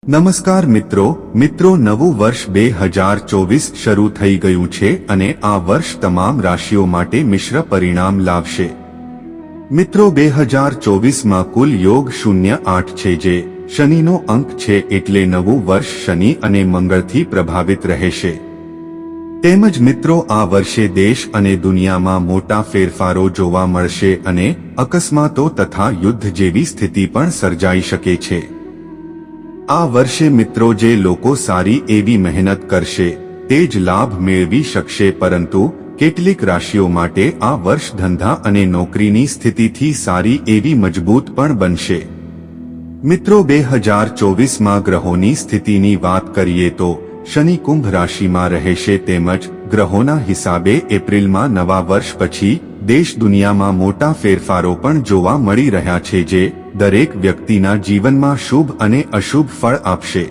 નમસ્કાર મિત્રો નવું વર્ષ 2024 શરૂ થઈ ગયું છે અને આ વર્ષ તમામ રાશિઓ માટે મિશ્ર પરિણામ લાવશે। મિત્રો 2024માં કુલ યોગ 08 છે જે શનિનો અંક છે, એટલે નવું વર્ષ શનિ અને મંગળથી પ્રભાવિત રહેશે। તેમજ મિત્રો આ વર્ષે દેશ અને દુનિયામાં મોટા ફેરફારો જોવા મળશે અને અકસ્માતો તથા યુદ્ધ જેવી સ્થિતિ પણ સર્જાઈ શકે છે। આ વર્ષે મિત્રો જે લોકો સારી એવી મહેનત કરશે તે જ લાભ મેળવી શકશે, પરંતુ કેટલીક રાશિઓ માટે આ વર્ષ ધંધા અને નોકરીની સ્થિતિથી સારી એવી મજબૂત પણ બનશે। મિત્રો 2024માં ગ્રહોની સ્થિતિની વાત કરીએ તો શનિ કુંભ રાશિમાં રહેશે, તેમજ ગ્રહોના હિસાબે એપ્રિલમાં નવા વર્ષ પછી દેશ દુનિયામાં મોટા ફેરફારો પણ જોવા મળી રહ્યા છે, જે દરેક વ્યક્તિના જીવનમાં શુભ અને અશુભ ફળ આપશે।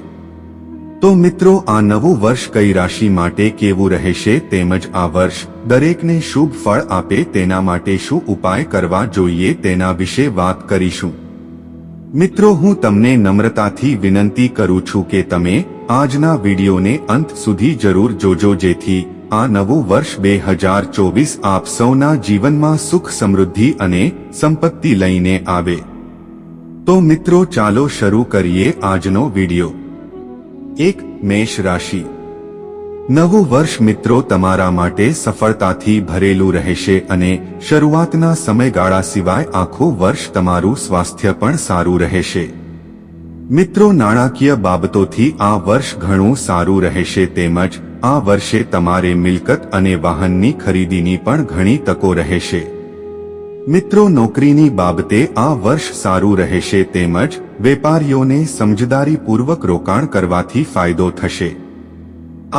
તો મિત્રો આ નવું વર્ષ કઈ રાશિ માટે કેવું રહેશે, તેમજ આ વર્ષ દરેકને શુભ ફળ આપે તેના માટે શું ઉપાય કરવા જોઈએ તેના વિશે વાત કરીશું। મિત્રો હું તમને નમ્રતાથી વિનંતી કરું છું કે તમે આજના વિડીયોને અંત સુધી જરૂર જોજો, જેથી આ નવું વર્ષ 2024 આપ સૌના જીવનમાં સુખ સમૃદ્ધિ અને સંપત્તિ લઈને આવે। તો મિત્રો ચાલો શરૂ કરીએ આજનો વિડીયો। 1. મેષ રાશિ। નવું વર્ષ મિત્રો તમારા માટે સફળતાથી ભરેલું રહેશે અને શરૂઆતના સમયગાળા સિવાય આખું વર્ષ તમારું સ્વાસ્થ્ય પણ સારું રહેશે। મિત્રો નાણાકીય બાબતોથી આ વર્ષ ઘણું સારું રહેશે, તેમજ આ વર્ષે તમારે મિલકત અને વાહનની ખરીદીની પણ ઘણી તકો રહેશે। મિત્રો નોકરીની બાબતે આ વર્ષ સારું રહેશે, તેમજ વેપારીઓને સમજદારીપૂર્વક રોકાણ કરવાથી ફાયદો થશે।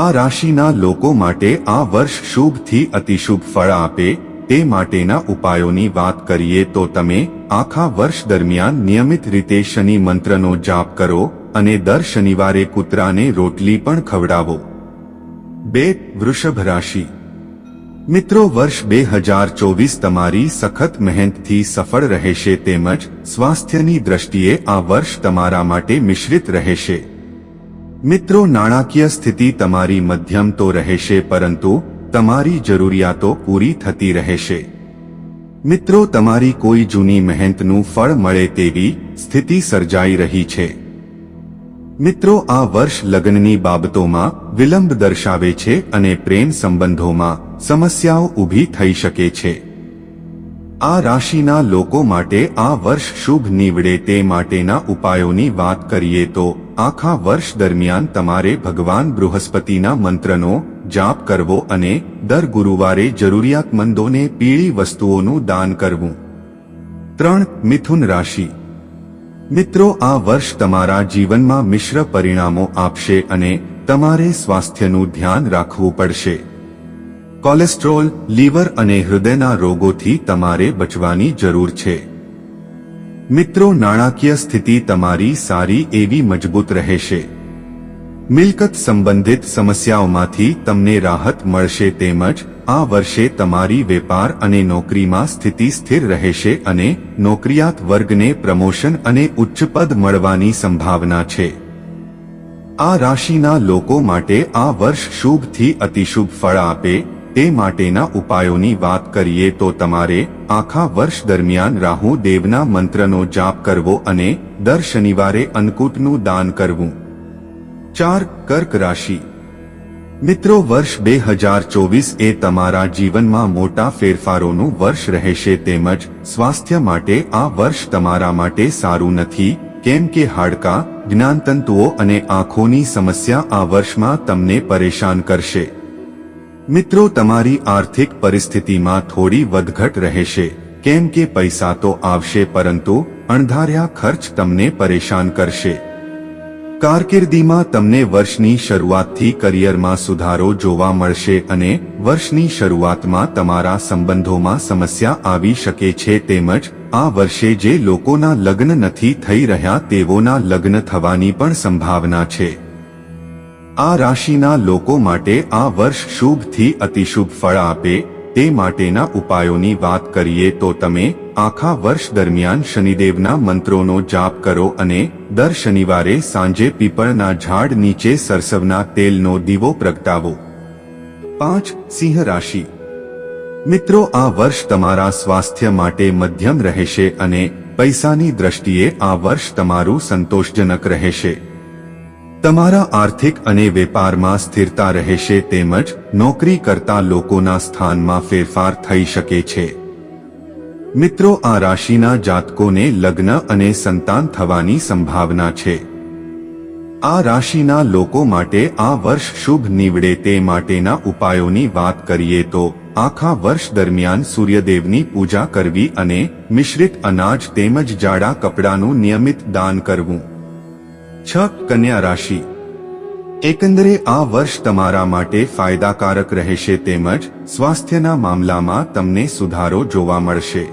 આ રાશિના લોકો માટે આ વર્ષ શુભથી અતિશુભ ફળ આપે તે માટેના ઉપાયોની વાત કરીએ તો તમે આખા વર્ષ દરમિયાન નિયમિત રીતે શનિ મંત્રનો જાપ કરો અને દર શનિવારે કૂતરાને રોટલી પણ ખવડાવો। 2. વૃષભ રાશિ। મિત્રો વર્ષ 2024 તમારી સખત મહેનતથી સફળ રહેશે, તેમજ સ્વાસ્થ્યની દ્રષ્ટિએ આ વર્ષ તમારા માટે મિશ્રિત રહેશે। મિત્રો નાણાકીય સ્થિતિ તમારી મધ્યમ તો રહેશે, પરંતુ તમારી જરૂરિયાતો પૂરી થતી રહેશે। મિત્રો તમારી કોઈ જૂની મહેનતનું ફળ મળે તેવી સ્થિતિ સર્જાઈ રહી છે। મિત્રો આ વર્ષ લગ્નની બાબતોમાં વિલંબ દર્શાવે છે અને પ્રેમ સંબંધોમાં સમસ્યાઓ ઊભી થઈ શકે છે। આ રાશિના લોકો માટે આ વર્ષ શુભ નીવડે તે માટેના ઉપાયોની વાત કરીએ તો આખા વર્ષ દરમિયાન તમારે ભગવાન બૃહસ્પતિના મંત્રનો જાપ કરવો અને દર ગુરુવારે જરૂરિયાતમંદોને પીળી વસ્તુઓનું દાન કરવું। 3. મિથુન રાશિ। મિત્રો આ વર્ષ તમારા જીવનમાં મિશ્ર પરિણામો આપશે અને તમારે સ્વાસ્થ્યનું ધ્યાન રાખવું પડશે। કોલેસ્ટ્રોલ, લીવર અને હૃદયના રોગોથી તમારે બચવાની જરૂર છે। મિત્રો નાણાકીય સ્થિતિ તમારી સારી એવી મજબૂત રહેશે। મિલકત સંબંધિત સમસ્યાઓમાંથી તમને રાહત મળશે, તેમજ આ વર્ષે તમારી વેપાર અને નોકરીમાં સ્થિતિ સ્થિર રહેશે અને નોકરિયાત વર્ગને પ્રમોશન અને ઉચ્ચ પદ મળવાની સંભાવના છે। આ રાશિના લોકો માટે આ વર્ષ શુભથી અતિશુભ ફળ આપે તે માટેના ઉપાયોની વાત કરીએ તો તમારે આખા વર્ષ દરમિયાન રાહુ દેવના મંત્રનો જાપ કરવો અને દર શનિવારે અન્નકૂટનું દાન કરવું। 4. કર્ક રાશિ। મિત્રો વર્ષ 2024 એ તમારા જીવનમાં મોટા ફેરફારોનું વર્ષ રહેશે, તેમજ સ્વાસ્થ્ય માટે આ વર્ષ તમારા માટે સારું નથી, કેમ કે હાડકાં, જ્ઞાનતંતુઓ અને આંખોની સમસ્યા આ વર્ષમાં તમને પરેશાન કરશે। મિત્રો તમારી આર્થિક પરિસ્થિતિમાં થોડી વધઘટ રહેશે, કેમ કે પૈસા તો આવશે પરંતુ અણધાર્યા ખર્ચ તમને પરેશાન કરશે। કારકિર્દીમાં તમને વર્ષની શરૂઆતથી કરિયરમાં સુધારો જોવા મળશે અને વર્ષની શરૂઆતમાં તમારા સંબંધોમાં સમસ્યા આવી શકે છે, તેમજ આ વર્ષે જે લોકોના લગ્ન નથી થઈ રહ્યા તેઓના લગ્ન થવાની પણ સંભાવના છે। આ રાશિના લોકો માટે આ વર્ષ શુભથી અતિશુભ ફળ આપે તે માટેના ઉપાયોની વાત કરીએ તો તમે આખા વર્ષ દરમિયાન શનિદેવના મંત્રોનો જાપ કરો અને દર શનિવારે સાંજે પીપળના ઝાડ નીચે સરસવના તેલનો દીવો પ્રગટાવો। 5. સિંહ રાશિ। મિત્રો, આ વર્ષ તમારા સ્વાસ્થ્ય માટે મધ્યમ રહેશે અને પૈસાની દ્રષ્ટિએ આ વર્ષ તમારું સંતોષજનક રહેશે। તમારા આર્થિક અને વેપારમાં સ્થિરતા રહેશે તેમજ નોકરી કરતા લોકોના સ્થાનમાં ફેરફાર થઈ શકે છે। મિત્રો, આ રાશિના જાતકોને લગ્ન અને સંતાન થવાની સંભાવના છે। આ રાશિના લોકો માટે આ વર્ષ શુભ નીવડે તે માટેના ઉપાયોની વાત કરીએ તો આખા વર્ષ દરમિયાન સૂર્યદેવની પૂજા કરવી અને મિશ્રિત અનાજ તેમજ જાડા કપડાનું નિયમિત દાન કરવું। 6. કન્યા રાશિ। એકંદરે આ વર્ષ તમારા માટે ફાયદાકારક રહેશે તેમજ સ્વાસ્થ્યના મામલામાં તમને સુધારો જોવા મળશે।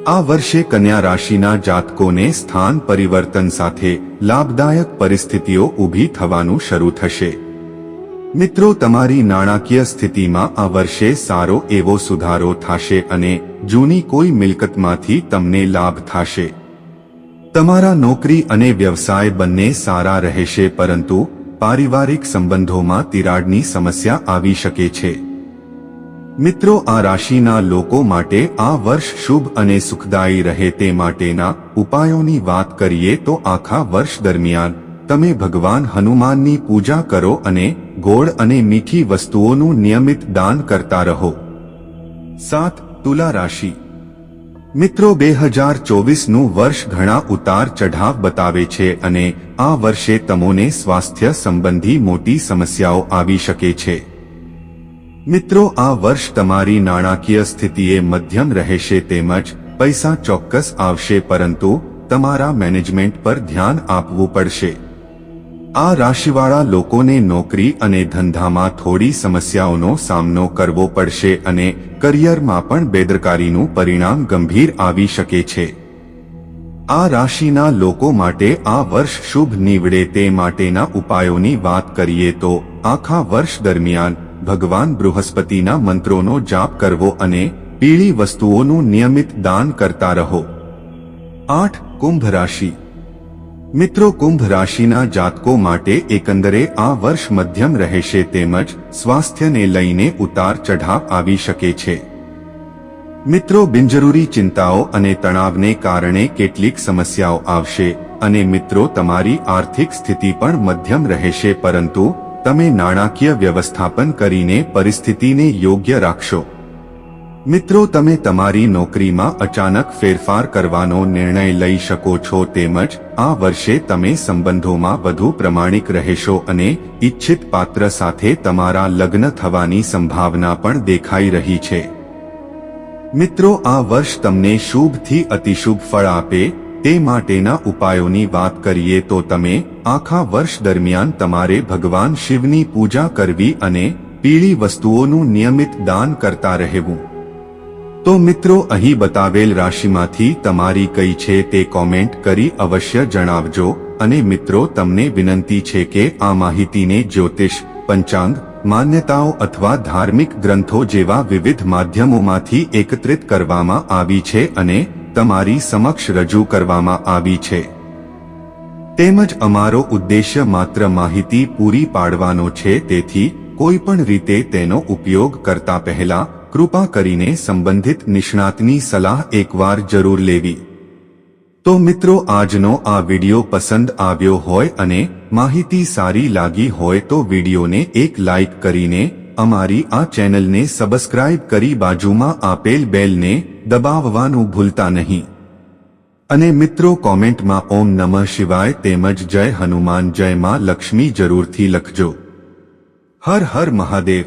આ વર્ષે કન્યા રાશિના જાતકોને સ્થાન પરિવર્તન સાથે લાભદાયક પરિસ્થિતિઓ ઊભી થવાનું શરૂ થશે। મિત્રો, તમારી નાણાકીય સ્થિતિમાં આ વર્ષે સારો એવો સુધારો થશે અને જૂની કોઈ મિલકતમાંથી તમને લાભ થશે। તમારા નોકરી અને વ્યવસાય બંને સારા રહેશે પરંતુ પારિવારિક સંબંધોમાં તિરાડની સમસ્યા આવી શકે છે। મિત્રો, આ રાશિના લોકો માટે આ વર્ષ શુભ અને સુખદાયી રહે તે માટેના ઉપાયોની વાત કરીએ તો આખા વર્ષ દરમિયાન તમે ભગવાન હનુમાનની પૂજા કરો અને ગોળ અને મીઠી વસ્તુઓનું નિયમિત દાન કરતા રહો। 7. તુલા રાશિ। મિત્રો, 2024નું વર્ષ ઘણા ઉતાર ચઢાવ બતાવે છે અને આ વર્ષે તમને સ્વાસ્થ્ય સંબંધી મોટી સમસ્યાઓ આવી શકે છે। મિત્રો, આ વર્ષ તમારી નાણાકીય સ્થિતિએ મધ્યમ રહેશે તેમજ પૈસા ચોક્કસ આવશે પરંતુ તમારા મેનેજમેન્ટ પર ધ્યાન આપવું પડશે। આ રાશિવાળા લોકોને નોકરી અને ધંધામાં થોડી સમસ્યાઓનો સામનો કરવો પડશે અને કરિયરમાં પણ બેદરકારીનું પરિણામ ગંભીર આવી શકે છે। આ રાશિના લોકો માટે આ વર્ષ શુભ નીવડે તે માટેના ઉપાયોની વાત કરીએ તો આખા વર્ષ દરમિયાન ભગવાન બૃહસ્પતિના મંત્રોનો જાપ કરવો અને પીળી વસ્તુઓનું નિયમિત દાન કરતા રહો। 8. કુંભ રાશિ। મિત્રો, કુંભ રાશિના જાતકો માટે એકંદરે આ વર્ષ મધ્યમ રહેશે તેમજ સ્વાસ્થ્યને લઈને ઉતાર ચઢાવ આવી શકે છે। મિત્રો, બિનજરૂરી ચિંતાઓ અને તણાવને કારણે કેટલીક સમસ્યાઓ આવશે અને મિત્રો તમારી આર્થિક સ્થિતિ પણ મધ્યમ રહેશે પરંતુ તમે નાણાકીય વ્યવસ્થાપન કરીને પરિસ્થિતિને યોગ્ય રાખશો। મિત્રો, તમે તમારી નોકરીમાં અચાનક ફેરફાર કરવાનો નિર્ણય લઈ શકો છો તેમજ આ વર્ષે તમે સંબંધોમાં વધુ પ્રમાણિક રહેશો અને ઇચ્છિત પાત્ર સાથે તમારા લગ્ન થવાની સંભાવના પણ દેખાઈ રહી છે। મિત્રો, આ વર્ષ તમને શુભથી અતિશુભ ફળ આપે તે માટેના ઉપાયોની વાત કરીએ તો તમે આખા વર્ષ દરમિયાન તમારે ભગવાન શિવની પૂજા કરવી અને પીળી વસ્તુઓનું નિયમિત દાન કરતા રહેવું। તો મિત્રો, અહીં બતાવેલ રાશિમાંથી તમારી કઈ છે તે કોમેન્ટ કરી અવશ્ય જણાવજો અને મિત્રો તમને વિનંતી છે કે આ માહિતીને જ્યોતિષ, પંચાંગ, માન્યતાઓ અથવા ધાર્મિક ગ્રંથો જેવા વિવિધ માધ્યમોમાંથી એકત્રિત કરવામાં આવી છે અને તમારી સમક્ષ રજૂ કરવામાં આવી છે। તેમજ અમારો ઉદ્દેશ્ય માત્ર માહિતી પૂરી પાડવાનો છે તેથી કોઈ પણ રીતે તેનો ઉપયોગ કરતા પહેલા કૃપા કરીને સંબંધિત નિષ્ણાતની સલાહ એકવાર જરૂર લેવી। તો મિત્રો, આજનો આ વિડિયો પસંદ આવ્યો હોય અને માહિતી સારી લાગી હોય તો વિડિયોને એક લાઇક કરીને અમારી આ ચેનલને સબસ્ક્રાઇબ કરી બાજુમાં આપેલ બેલને દબાવવાનું ભૂલતા નહીં અને મિત્રો કોમેન્ટમાં ઓમ નમઃ શિવાય તેમજ જય હનુમાન, જય માં લક્ષ્મી જરૂરથી લખજો। હર હર મહાદેવ।